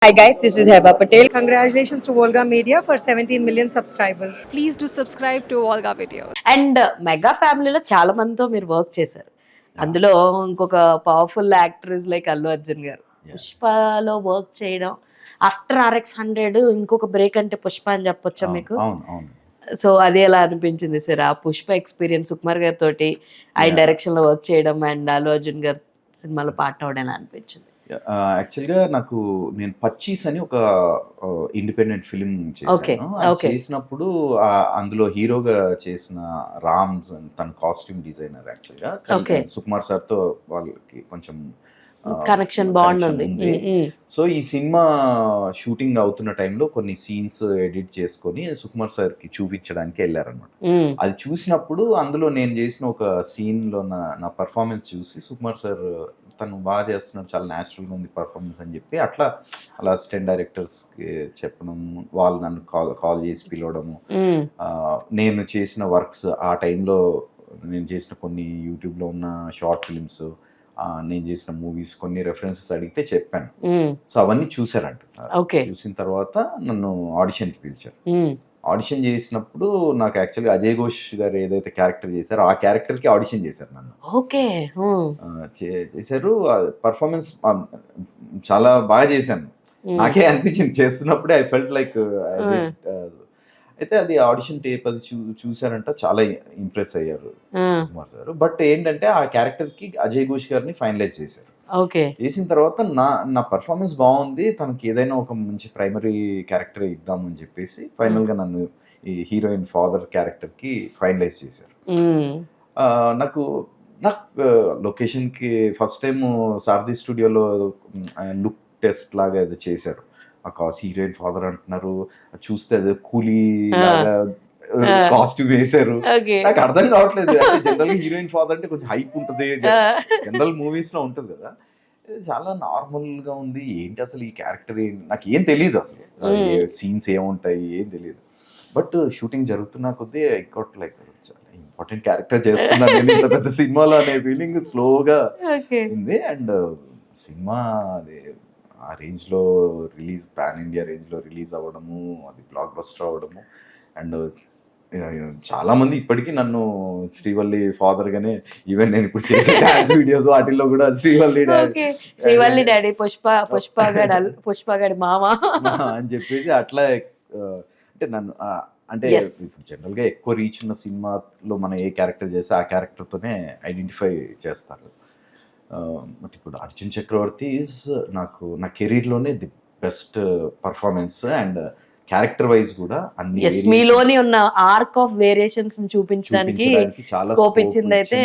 Hi guys, this is Heba Patel. Congratulations to Volga Media for 17 million subscribers. Please do subscribe to Volga Videos. And mega ఫ్యామిలీలో చాలా మందితో మీరు work చేశారు. అందులో ఇంకొక powerful actor is like Allu Arjun గారు. పుష్పలో work చేయడం ఆఫ్టర్ RX 100 ఇంకొక బ్రేక్ అంటే పుష్ప అని చెప్పొచ్చా మీకు? సో అది ఎలా అనిపించింది సార్ ఆ పుష్ప ఎక్స్పీరియన్స్? సుకుమార్ గారితో ఆయన డైరెక్షన్ లో వర్క్ చేయడం అండ్ అల్లు అర్జున్ గారు సినిమాలో పార్ట్ అవడం ఎలా అనిపించింది? యాక్చువల్గా నేను పచ్చీస్ అని ఒక ఇండిపెండెంట్ ఫిలిం చేశాను. చేసినప్పుడు అందులో హీరోగా చేసిన రామ్స్ తన కాస్ట్యూమ్ డిజైనర్ యాక్చువల్గా సుకుమార్ సార్తో వాళ్ళకి కొంచెం కనెక్షన్ బాగుంది. సో ఈ సినిమా షూటింగ్ అవుతున్న టైంలో కొన్ని సీన్స్ ఎడిట్ చేసుకొని సుకుమార్ సార్కి చూపించడానికి వెళ్ళారనమాట. అది చూసినప్పుడు అందులో నేను చేసిన ఒక సీన్లో నా పర్ఫార్మెన్స్ చూసి సుకుమార్ సార్ తను బాగా చేస్తున్నాడు, చాలా న్యాచురల్గా ఉంది పర్ఫార్మెన్స్ అని చెప్పి అలా అసిస్టెంట్ డైరెక్టర్స్కి చెప్పడం, వాళ్ళు నన్ను కాల్ చేసి పిలవడము, నేను చేసిన వర్క్స్ ఆ టైంలో నేను చేసిన కొన్ని యూట్యూబ్లో ఉన్న షార్ట్ ఫిలిమ్స్, నేను చేసిన మూవీస్ కొన్ని రెఫరెన్సెస్ అడిగితే చెప్పాను. సో అవన్నీ చూసారంట సార్. చూసిన తర్వాత నన్ను ఆడిషన్కి పిలిచారు. ఆడిషన్ చేసినప్పుడు నాకు యాక్చువల్గా అజయ్ ఘోష్ గారు ఏదైతే క్యారెక్టర్ చేశారో ఆ క్యారెక్టర్కి ఆడిషన్ చేశారు నన్ను. చేశారు. పర్ఫార్మెన్స్ చాలా బాగా చేశాను. నాకే అనిపించింది చేస్తున్నప్పుడే. ఐ ఫెల్ట్ లైక్ అయితే అది ఆడిషన్ టేప్ అది చూసారంట, చాలా ఇంప్రెస్ అయ్యారు సుకుమార్ సార్. బట్ ఏంటంటే ఆ క్యారెక్టర్కి అజయ్ ఘోష్ గారిని ఫైనలైజ్ చేశారు. చేసిన తర్వాత నా పర్ఫార్మెన్స్ బాగుంది, తనకి ఏదైనా ఒక మంచి ప్రైమరీ క్యారెక్టర్ ఇద్దామని చెప్పేసి ఫైనల్గా నన్ను ఈ హీరోయిన్ ఫాదర్ క్యారెక్టర్కి ఫైనలైజ్ చేశారు. నాకు లొకేషన్కి ఫస్ట్ టైం సారథి స్టూడియోలో లుక్ టెస్ట్ లాగా అది చేశారు. హీరోయిన్ ఫాదర్ అంటున్నారు, చూస్తే అదే కూలీ కాస్ట్యూమ్ వేశారు. నాకు అర్థం కావట్లేదు. జనరల్ గా హీరోయిన్ ఫాదర్ అంటే కొంచెం హైప్ ఉంటుంది, జనరల్ మూవీస్ లో ఉంటుంది కదా. చాలా నార్మల్ గా ఉంది. ఏంటి అసలు ఈ క్యారెక్టర్ ఏంటి, నాకు ఏం తెలియదు అసలు, సీన్స్ ఏముంటాయి ఏం తెలియదు. బట్ షూటింగ్ జరుగుతున్నా కొద్దీ ఐకాట్ లైక్ చాలా ఇంపార్టెంట్ క్యారెక్టర్ చేస్తున్నాను నేను ఇంత పెద్ద సినిమాలో అనే ఫీలింగ్ స్లోగా ఉంది. అండ్ సినిమా అది ఆ రేంజ్లో రిలీజ్, పాన్ ఇండియా రేంజ్లో రిలీజ్ అవ్వడము, అది బ్లాక్ బస్టర్ అవ్వడము. అండ్ చాలా మంది ఇప్పటికీ నన్ను శ్రీవల్లి ఫాదర్ గానే, ఈవెన్ నేను ఇప్పుడు చేసే డాన్స్ వీడియోస్ వాటిల్లో కూడా శ్రీవల్లి డాడీ, పుష్పగాడి మామ అని చెప్పేసి అట్లా అంటే నన్ను అంటే జనరల్ గా ఎక్కువ రీచ్ ఉన్న సినిమాలో మనం ఏ క్యారెక్టర్ చేస్తే ఆ క్యారెక్టర్తోనే ఐడెంటిఫై చేస్తారు. బట్ ఇప్పుడు అర్జున్ చక్రవర్తి ఈజ్ నాకు నా కెరీర్లోనే the best performance. And character wise కూడా అన్ని మీలోని ఉన్న ఆర్క్ ఆఫ్ వేరియేషన్స్ చూపించడానికి స్కోప్ ఇచ్చింది. అయితే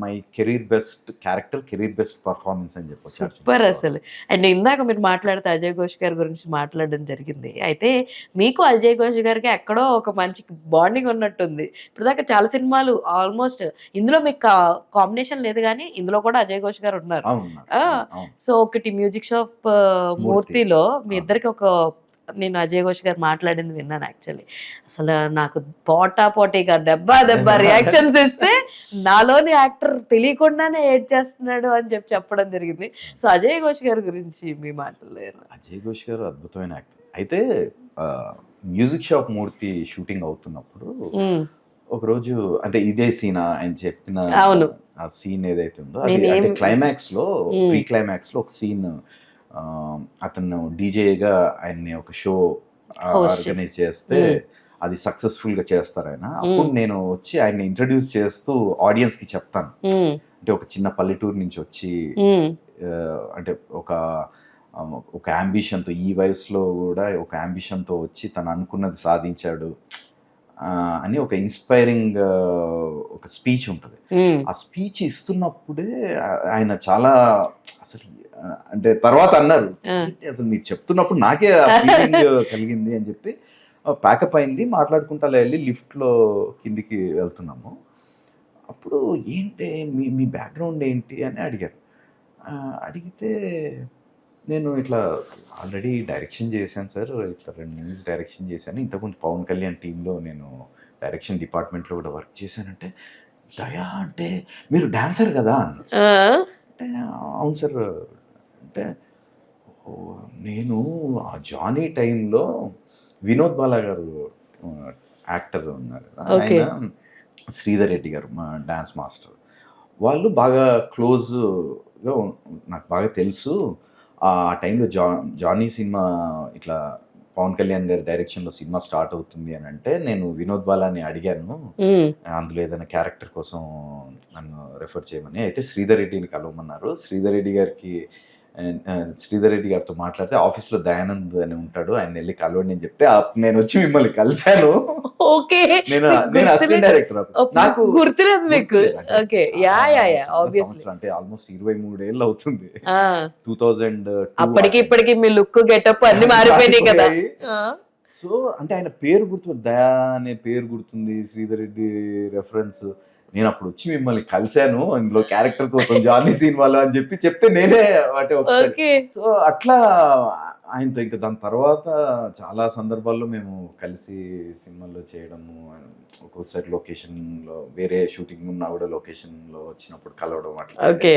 my career best character, career best performance అని చెప్పొచ్చు. సూపర్ అసలు. అండ్ ఇందాక మీరు మాట్లాడితే అజయ్ ఘోష్ గారి గురించి మాట్లాడడం జరిగింది. అయితే మీకు అజయ్ ఘోష్ గారికి ఎక్కడో ఒక మంచి బాండింగ్ ఉన్నట్టుంది. ఇప్పుడు దాకా చాలా సినిమాలు ఆల్మోస్ట్, ఇందులో మీకు కాంబినేషన్ లేదు కానీ ఇందులో కూడా అజయ్ ఘోష్ గారు ఉన్నారు. సో ఒకటి మ్యూజిక్ షాప్ మూర్తిలో మీ ఇద్దరికి ఒక, నేను అజయ్ ఘోష్ గారు మాట్లాడింది విన్నాను యాక్చువల్లీ. అసలు నాకు పోటీగా దెబ్బ రియాక్షన్స్ ఇస్తే నాలోని యాక్టర్ తెలియకుండానే ఏడ్ చేస్తున్నాడు అని చెప్పడం జరిగింది. సో అజయ్ ఘోష్ గారి గురించి మీ మాటలు. అజయ్ ఘోష్ గారు అద్భుతమైన యాక్టర్. అయితే మ్యూజిక్ షాప్ మూర్తి షూటింగ్ అవుతున్నప్పుడు ఒకరోజు, అంటే ఇదే సీన్ ఆయన చెప్పిన ఆ సీన్ ఏదైతే ఉందో అది క్లైమాక్స్ లో, ప్రీ క్లైమాక్స్ లో ఒక సీన్, అతను డీజేగా ఆయన్ని ఒక షో ఆర్గనైజ్ చేస్తే అది సక్సెస్ఫుల్ గా చేస్తారు ఆయన. అప్పుడు నేను వచ్చి ఆయన్ని ఇంట్రడ్యూస్ చేస్తూ ఆడియన్స్ కి చెప్తాను. అంటే ఒక చిన్న పల్లెటూరు నుంచి వచ్చి, అంటే ఒక అంబిషన్తో, ఈ వయసులో కూడా ఒక అంబిషన్తో వచ్చి తను అనుకున్నది సాధించాడు అని ఒక ఇన్స్పైరింగ్ ఒక స్పీచ్ ఉంటుంది. ఆ స్పీచ్ ఇస్తున్నప్పుడే ఆయన చాలా అసలు, అంటే తర్వాత అన్నారు, అసలు మీరు చెప్తున్నప్పుడు నాకే ఆ ఫీలింగ్ కలిగింది అని చెప్పి ప్యాకప్ అయింది. మాట్లాడుకుంటా వెళ్ళి లిఫ్ట్లో కిందికి వెళ్తున్నాము. అప్పుడు ఏంటి మీ బ్యాక్గ్రౌండ్ ఏంటి అని అడిగారు. అడిగితే నేను ఇట్లా ఆల్రెడీ డైరెక్షన్ చేశాను సార్, ఇట్లా 2 మూవీస్ డైరెక్షన్ చేశాను, ఇంతకుముందు పవన్ కళ్యాణ్ టీంలో నేను డైరెక్షన్ డిపార్ట్మెంట్లో కూడా వర్క్ చేశానంటే, దయా అంటే మీరు డాన్సర్ కదా అంటే అవును సార్ అంటే నేను ఆ జానీ టైంలో వినోద్ బాలా గారు యాక్టర్ ఉన్నారు కదా, Okay. ఆయన శ్రీధర్ రెడ్డి గారు మా డాన్స్ మాస్టర్, వాళ్ళు బాగా క్లోజ్గా నాకు బాగా తెలుసు. ఆ టైంలో జానీ సినిమా ఇట్లా పవన్ కళ్యాణ్ గారి డైరెక్షన్లో సినిమా స్టార్ట్ అవుతుంది అని అంటే నేను వినోద్ బాలాని అడిగాను అందులో ఏదైనా క్యారెక్టర్ కోసం నన్ను రెఫర్ చేయమని. అయితే శ్రీధర్ రెడ్డిని కలవమన్నారు. శ్రీధర్ రెడ్డి గారితో మాట్లాడితే ఆఫీస్లో దయానంద్ అని ఉంటాడు, ఆయన వెళ్ళి కలవండి అని చెప్తే నేను వచ్చి మిమ్మల్ని కలిశాను. ఓకే, నేను అసిస్టెంట్ డైరెక్టర్. నాకు గుర్తులేదు మీకు. Okay, yeah obviously. సంవత్సరం అంటే ఆల్మోస్ట్ 23 ఏళ్ళు అవుతుంది. 2002 అప్పటికి ఇప్పటికి మీ లుక్ గెటప్ అన్ని మారిపోయినాయి కదా. సో అంటే ఆయన పేరు గుర్తు, దయా అనే పేరు గుర్తుంది, శ్రీధర్ రెడ్డి రెఫరెన్స్. నేను అప్పుడు వచ్చి మిమ్మల్ని కలిశాను ఇందులో క్యారెక్టర్ కోసం జానీ సినిమాలో అని చెప్తే నేనే అంటే ఒకసారి. ఓకే, సో అట్లా ఆయనతో ఇంకా దాని తర్వాత చాలా సందర్భాల్లో మేము కలిసి సినిమాల్లో చేయడము, ఒక్కొక్కసారి లొకేషన్లో వేరే షూటింగ్ ఉన్నా కూడా లొకేషన్లో వచ్చినప్పుడు కలవడం అట్లా. ఓకే,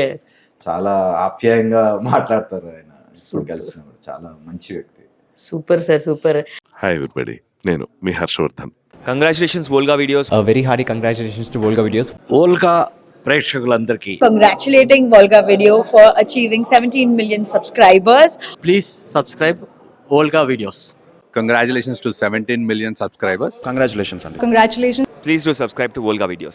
చాలా ఆప్యాయంగా మాట్లాడతారు ఆయన. ఇప్పుడు కలిసినప్పుడు చాలా మంచి వ్యక్తి. Super sir, super. Hi everybody, నేను మీ Harshavardhan. Congratulations Volga videos. Very hearty congratulations to Volga videos. Volga ప్రేక్షకులందరికీ Congratulating Volga Video for achieving 17 million subscribers. Please subscribe Volga videos. Congratulations to 17 million subscribers. Congratulations అండి. Congratulations. Please do subscribe to Volga videos.